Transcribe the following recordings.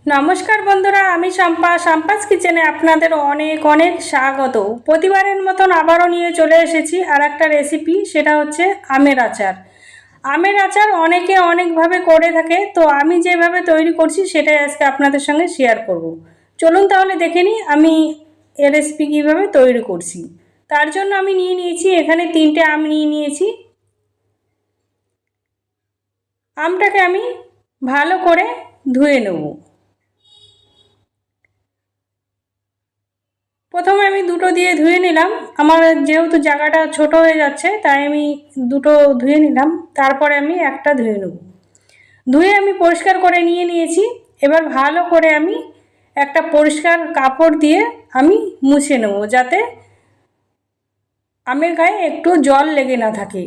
নমস্কার বন্ধুরা, আমি শাম্পাস কিচেনে আপনাদের অনেক অনেক স্বাগত। প্রতিবারের মতন আবারও নিয়ে চলে এসেছি আর একটা রেসিপি, সেটা হচ্ছে আমের আচার। আমের আচার অনেকে অনেকভাবে করে থাকে, তো আমি যেভাবে তৈরি করছি সেটাই আজকে আপনাদের সঙ্গে শেয়ার করব। চলুন তাহলে দেখে নিই আমি এই রেসিপি কীভাবে তৈরি করছি। তার জন্য আমি নিয়ে নিয়েছি এখানে 3টে আম নিয়ে নিয়েছি। আমটাকে আমি ভালো করে ধুয়ে নেব। প্রথমে আমি দুটো দিয়ে ধুয়ে নিলাম। আমার যেহেতু জায়গাটা ছোট হয়ে যাচ্ছে তাই আমি দুটো ধুয়ে নিলাম, তারপরে আমি একটা ধুয়ে নেব। ধুয়ে আমি পরিষ্কার করে নিয়ে নিয়েছি। এবার ভালো করে আমি একটা পরিষ্কার কাপড় দিয়ে আমি মুছে নেব, যাতে আমের গায়ে একটু জল লেগে না থাকে।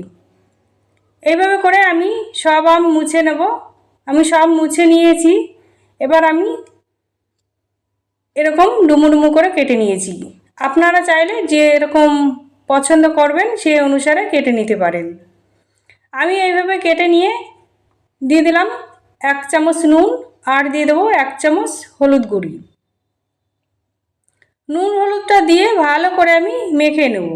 এইভাবে করে আমি সব আম মুছে নেব। আমি সব মুছে নিয়েছি। এবার আমি এরকম ডুমো ডুমো করে কেটে নিয়েছি। আপনারা চাইলে যে এরকম পছন্দ করবেন সেই অনুসারে কেটে নিতে পারেন। আমি এইভাবে কেটে নিয়ে দিয়ে দিলাম 1 চামচ নুন, আর দিয়ে দেবো 1 চামচ হলুদ গুঁড়ি। নুন হলুদটা দিয়ে ভালো করে আমি মেখে নেব।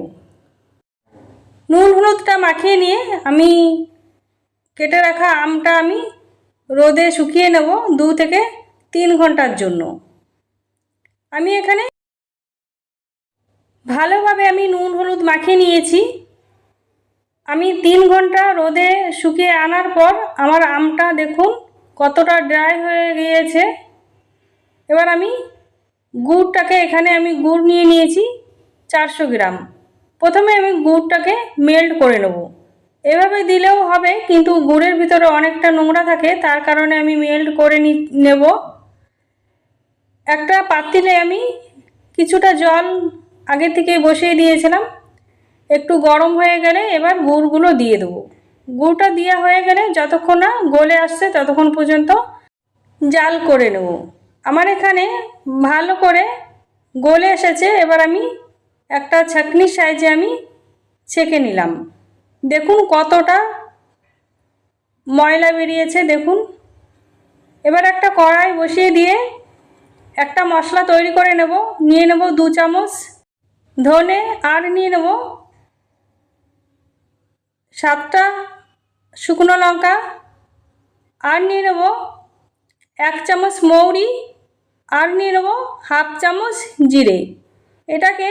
নুন হলুদটা মাখিয়ে নিয়ে আমি কেটে রাখা আমটা আমি রোদে শুকিয়ে নেব 2 থেকে 3 ঘন্টার জন্য। আমি এখানে ভালোভাবে আমি নুন হলুদ মাখিয়ে নিয়েছি। আমি 3 ঘন্টা রোদে শুকিয়ে আনার পর আমার আমটা দেখুন কতটা ড্রাই হয়ে গিয়েছে। এবার আমি গুড়টাকে এখানে আমি গুড় নিয়ে নিয়েছি 400 গ্রাম। প্রথমে আমি গুড়টাকে মেল্ট করে নেব। এভাবে দিলেও হবে, কিন্তু গুড়ের ভিতরে অনেকটা নোংরা থাকে, তার কারণে আমি মেল্ট করে নেব। একটা পাতিলে আমি কিছুটা জল আগে থেকেই বসিয়ে দিয়েছিলাম। একটু গরম হয়ে গেলে এবার গুড়গুলো দিয়ে দেবো। গুড়টা দেওয়া হয়ে গেলে যতক্ষণ না গলে আসছে ততক্ষণ পর্যন্ত জাল করে নেব। আমার এখানে ভালো করে গলে এসেছে। এবার আমি একটা ছাঁকনির সাহায্যে আমি ছেঁকে নিলাম। দেখুন কতটা ময়লা বেরিয়েছে দেখুন। এবার একটা কড়াই বসিয়ে দিয়ে একটা মশলা তৈরি করে নেব। নিয়ে নেব 2 চামচ ধনে, আর নিয়ে নেব 7টা শুকনো লঙ্কা, আর নিয়ে নেব 1 চামচ মৌরি, আর নিয়ে নেব 1/2 চামচ জিরে। এটাকে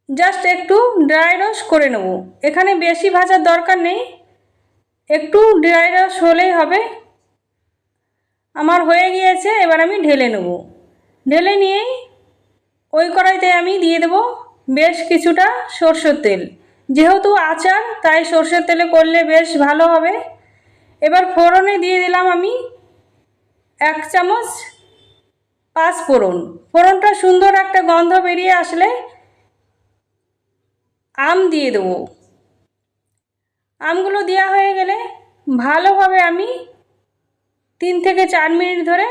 জাস্ট একটু ড্রাই রোস্ট করে নেব। এখানে বেশি ভাজার দরকার নেই, একটু ড্রাই রোস্ট হলেই হবে। আমার হয়ে গিয়েছে। এবার আমি ঢেলে নেব। ঢেলে নিয়েই ওই কড়াইতে আমি দিয়ে দেব বেশ কিছুটা সরষের তেল। যেহেতু আচার তাই সরষের তেলে করলে বেশ ভালো হবে। এবার ফোড়নে দিয়ে দিলাম আমি 1 চামচ পাঁচফোড়ন। ফোড়নটা সুন্দর একটা গন্ধ বেরিয়ে আসলে আম দিয়ে দেবো। আমগুলো দেওয়া হয়ে গেলে ভালোভাবে আমি 3 থেকে 4 মিনিট ধরে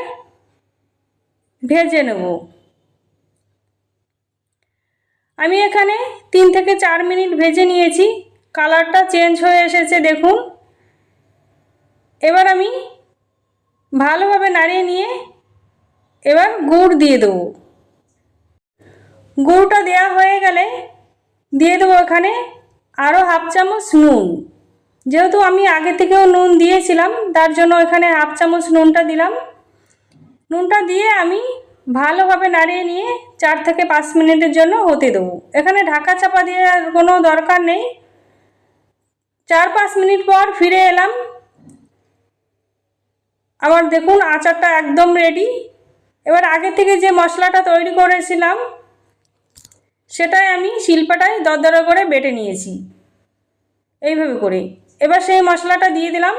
ভেজে নেব। আমি এখানে 3 থেকে 4 মিনিট ভেজে নিয়েছি। কালারটা চেঞ্জ হয়ে এসেছে দেখুন। এবার আমি ভালোভাবে নাড়িয়ে নিয়ে এবার গুড় দিয়ে দেবো। গুড়টা দেওয়া হয়ে গেলে দিয়ে দেবো এখানে আরও 1/2 চামচ নুন। যেহেতু আমি আগে থেকেও নুন দিয়েছিলাম, তার জন্য এখানে 1/2 চামচ নুনটা দিলাম। নুনটা দিয়ে আমি ভালোভাবে নাড়িয়ে নিয়ে 4 থেকে 5 মিনিটের জন্য হতে দেবো। এখানে ঢাকা চাপা দেওয়ার কোনো দরকার নেই। 4-5 মিনিট পর ফিরে এলাম। আবার দেখুন আচারটা একদম রেডি। এবার আগে থেকে যে মশলাটা তৈরি করেছিলাম সেটাই আমি শিলপাটায় দরদরে করে বেটে নিয়েছি এইভাবে করে। এবার সেই মশলাটা দিয়ে দিলাম,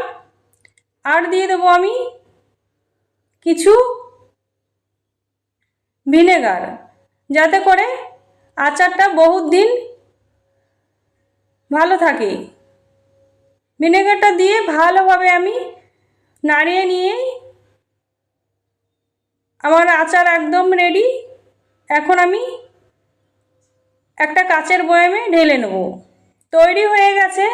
আর দিয়ে দেবো আমি কিছু ভিনেগার, যাতে করে আচারটা বহুত দিন ভালো থাকে। ভিনেগারটা দিয়ে ভালোভাবে আমি নাড়িয়ে নিয়ে আমার আচার একদম রেডি। এখন আমি একটা কাচের বয়ামে ঢেলে নেব। তৈরি হয়ে গেছে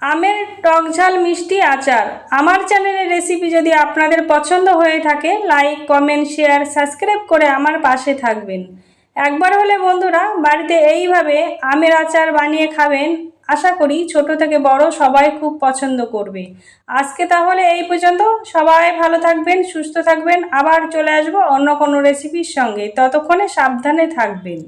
আমের টক ঝাল মিষ্টি আচার। আমার চ্যানেলের রেসিপি যদি আপনাদের পছন্দ হয়ে থাকে, লাইক, কমেন্ট, শেয়ার, সাবস্ক্রাইব করে আমার পাশে থাকবেন। একবার হলে বন্ধুরা বাড়িতে এইভাবে আমের আচার বানিয়ে খাবেন। আশা করি ছোট থেকে বড় সবাই খুব পছন্দ করবে। আজকে তাহলে এই পর্যন্ত। সবাই ভালো থাকবেন, সুস্থ থাকবেন। আবার চলে আসবো অন্য কোনো রেসিপির সঙ্গে। ততক্ষণে সাবধানে থাকবেন।